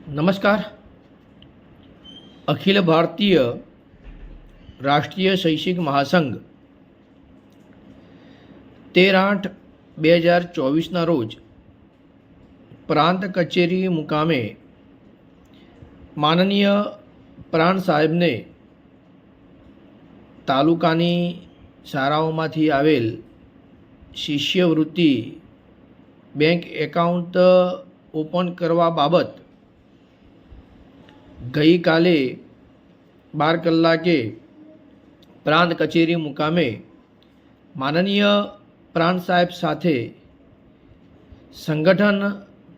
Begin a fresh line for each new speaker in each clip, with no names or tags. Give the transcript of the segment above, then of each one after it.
નમસ્કાર. અખિલ ભારતીય રાષ્ટ્રીય શૈક્ષિક મહાસંઘ 13/8/2024ના રોજ પ્રાંત કચેરી મુકામે માનનીય પ્રાણ સાહેબને તાલુકાની શાળાઓમાંથી આવેલ શિષ્યવૃત્તિ બેંક એકાઉન્ટ ઓપન કરવા બાબત ગઈકાલે 12 કલાકે પ્રાંત કચેરી મુકામે માનનીય પ્રાંત સાહેબ સાથે સંગઠન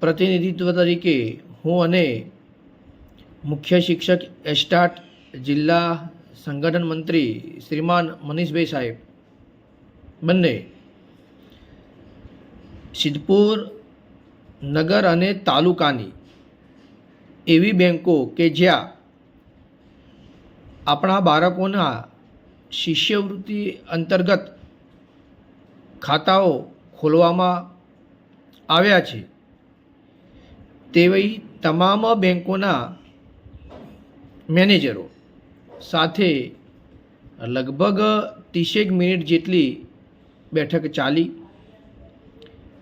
પ્રતિનિધિત્વ તરીકે હું અને મુખ્ય શિક્ષક એસ્ટાટ જિલ્લા સંગઠન મંત્રી શ્રીમાન મનીષભાઈ સાહેબ બંને સિદ્ધપુર નગર અને તાલુકાની એવી બેંકો કે જ્યાં આપણા બાળકોના શિષ્યવૃત્તિ અંતર્ગત ખાતાઓ ખોલવામાં આવ્યા છે તેવી તમામ બેંકોના મેનેજરો સાથે લગભગ 30 મિનિટ જેટલી બેઠક ચાલી.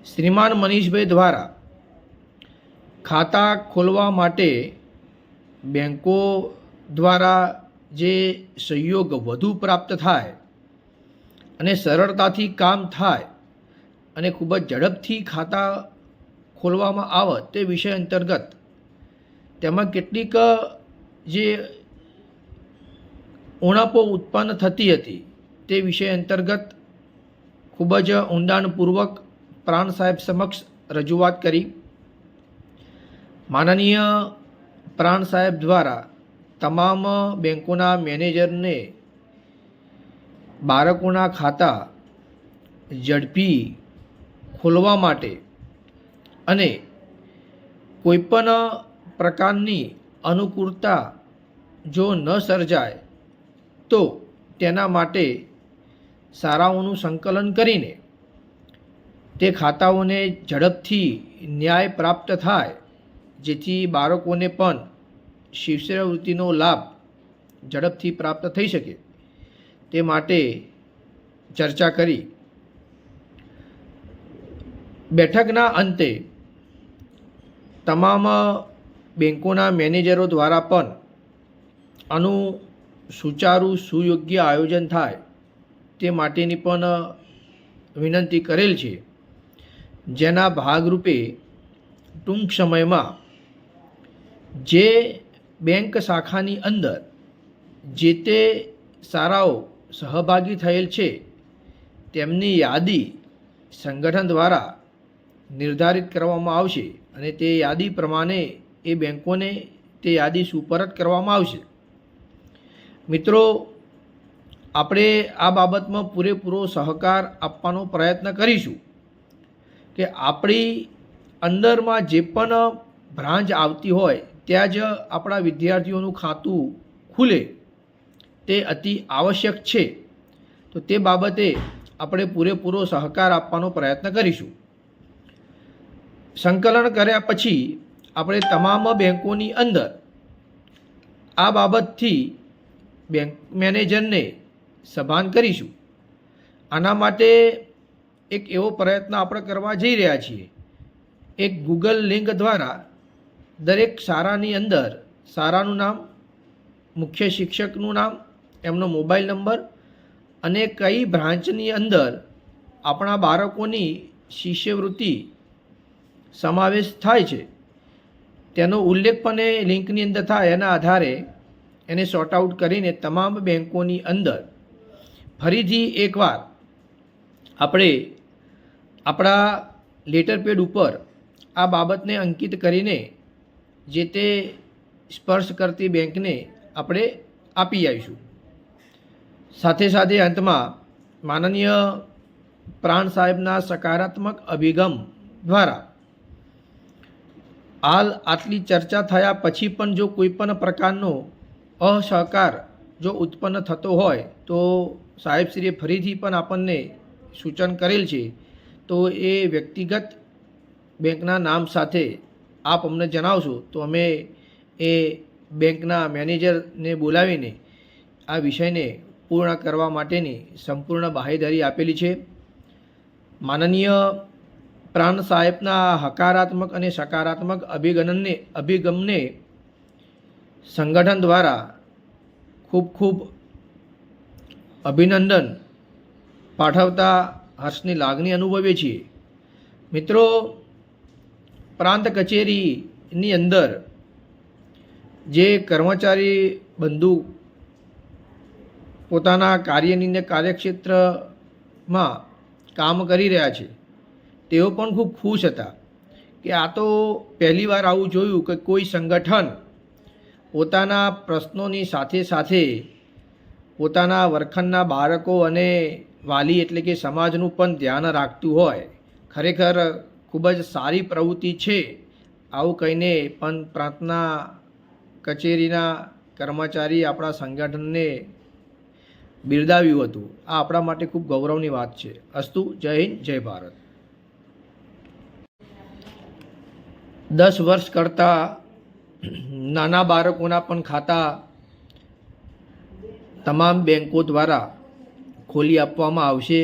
શ્રીમાન મનીષભાઈ દ્વારા ખાતા ખોલવા માટે બેંકો દ્વારા જે સહયોગ વધુ પ્રાપ્ત થાય અને સરળતાથી કામ થાય અને ખૂબ જ ઝડપથી ખાતા ખોલવામાં આવે તે વિષય અંતર્ગત તેમાં કેટલીક જે ઉણપો ઉત્પન્ન થતી હતી તે વિષય અંતર્ગત ખૂબ જ ઊંડાણપૂર્વક પ્રાણ સાહેબ સમક્ષ રજૂઆત કરી. માનનીય પ્રાણ સાહેબ દ્વારા તમામ બેંકોના મેનેજરને બાળકોના ખાતા ઝડપી ખોલવા માટે અને કોઈપણ પ્રકારની અનુકૂળતા જો ન સર્જાય તો તેના માટે શાળાઓનું સંકલન કરીને તે ખાતાઓને ઝડપથી ન્યાય પ્રાપ્ત થાય જેથી બાળકોને પણ શિષ્યવૃત્તિનો લાભ ઝડપથી પ્રાપ્ત થઈ શકે તે માટે ચર્ચા કરી. બેઠકના અંતે તમામ બેંકોના મેનેજરો દ્વારા પણ આનું સુચારું સુયોગ્ય આયોજન થાય તે માટેની પણ વિનંતી કરેલ છે, જેના ભાગરૂપે ટૂંક સમયમાં જે બેંક શાખાની અંદર જે તે શાળાઓ સહભાગી થયેલ છે તેમની યાદી સંગઠન દ્વારા નિર્ધારિત કરવામાં આવશે અને તે યાદી પ્રમાણે એ બેંકોને તે યાદી સુપરત કરવામાં આવશે. મિત્રો, આપણે આ બાબતમાં પૂરેપૂરો સહકાર આપવાનો પ્રયત્ન કરીશું કે આપણી અંદરમાં જે પણ બ્રાન્ચ આવતી હોય ત્યાં જ આપણા વિદ્યાર્થીઓનું ખાતું ખુલે તે અતિ આવશ્યક છે. તો તે બાબતે આપણે પૂરેપૂરો સહકાર આપવાનો પ્રયત્ન કરીશું. સંકલન કર્યા પછી આપણે તમામ બેંકોની અંદર આ બાબતથી બેંક મેનેજરને સભાન કરીશું. આના માટે એક એવો પ્રયત્ન આપણે કરવા જઈ રહ્યા છીએ. એક ગૂગલ લિંક દ્વારા દરેક શાળાની અંદર શાળાનું નામ, મુખ્ય શિક્ષકનું નામ, એમનો મોબાઈલ નંબર અને કઈ બ્રાન્ચની અંદર આપણા બાળકોની શિષ્યવૃત્તિ સમાવેશ થાય છે તેનો ઉલ્લેખ પણ એ લિંકની અંદર થાય. એના આધારે એને સોર્ટ આઉટ કરીને તમામ બેંકોની અંદર ફરીથી એકવાર આપણે આપણા લેટર પેડ ઉપર આ બાબતને અંકિત કરીને જે તે સ્પર્શ કરતી બેંકને આપણે આપી આવીશું. સાથે સાથે અંતમાં માનનીય પ્રાણ સાહેબના સકારાત્મક અભિગમ દ્વારા હાલ આટલી ચર્ચા થયા પછી પણ જો કોઈ પણ પ્રકારનો અસહકાર જો ઉત્પન્ન થતો હોય તો સાહેબશ્રીએ ફરીથી પણ આપણને સૂચન કરેલ છે તો એ વ્યક્તિગત બેંકના નામ સાથે આપ અમને જણાવશો તો અમે એ બેંકના મેનેજરને બોલાવીને આ વિષયને પૂર્ણ કરવા માટેની સંપૂર્ણ બાહેધરી આપેલી છે. માનનીય પ્રાણ સાહેબના હકારાત્મક અને સકારાત્મક અભિગમને સંગઠન દ્વારા ખૂબ ખૂબ અભિનંદન પાઠવતા હર્ષની લાગણી અનુભવીએ છીએ. મિત્રો, પ્રાંત કચેરીની અંદર જે કર્મચારી બંધુ પોતાના કાર્યની કાર્યક્ષેત્રમાં કામ કરી રહ્યા છે તેઓ પણ ખૂબ ખુશ હતા કે આ તો પહેલીવાર આવું જોયું કે કોઈ સંગઠન પોતાના પ્રશ્નોની સાથે સાથે પોતાના વર્ગખંડના બાળકો અને વાલી એટલે કે સમાજનું પણ ધ્યાન રાખતું હોય. ખરેખર ખૂબ જ સારી પ્રવૃત્તિ છે. આવું કહીને પણ પ્રાંતના કચેરીના કર્મચારી આપણા સંગઠનને બિરદાવ્યું હતું. આ આપણા માટે ખૂબ ગૌરવની વાત છે. અસ્તુ. જય હિન્દ, જય ભારત. 10 વર્ષ કરતાં નાના બાળકોના પણ ખાતા તમામ બેંકો દ્વારા ખોલી આપવામાં આવશે,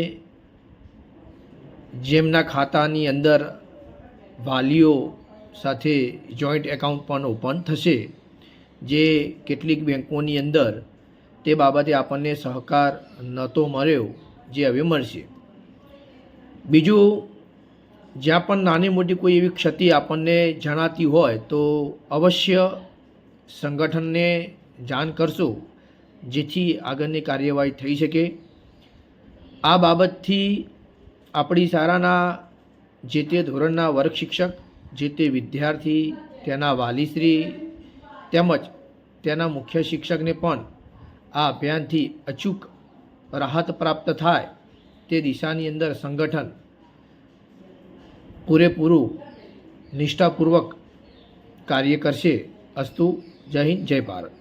જેમના ખાતાની અંદર વાલીઓ સાથે જોઈન્ટ એકાઉન્ટ પણ ઓપન થશે, જે કેટલીક બેંકોની અંદર તે બાબતે આપણને સહકાર નહોતો મળ્યો, જે હવે મળશે. બીજું, જ્યાં પણ નાની મોટી કોઈ એવી ક્ષતિ આપણને જણાતી હોય તો અવશ્ય સંગઠનને જાણ કરશો, જેથી આગળની કાર્યવાહી થઈ શકે. આ બાબતથી આપણી શાળાના જે તે ધોરણના વર્ગ શિક્ષક, જે તે વિદ્યાર્થી, તેના વાલીશ્રી તેમજ તેના મુખ્ય શિક્ષકને પણ આ અભિયાનથી અચૂક રાહત પ્રાપ્ત થાય તે દિશાની અંદર સંગઠન પૂરેપૂરું નિષ્ઠાપૂર્વક કાર્ય કરશે. અસ્તુ. જય હિન્દ, જય ભારત.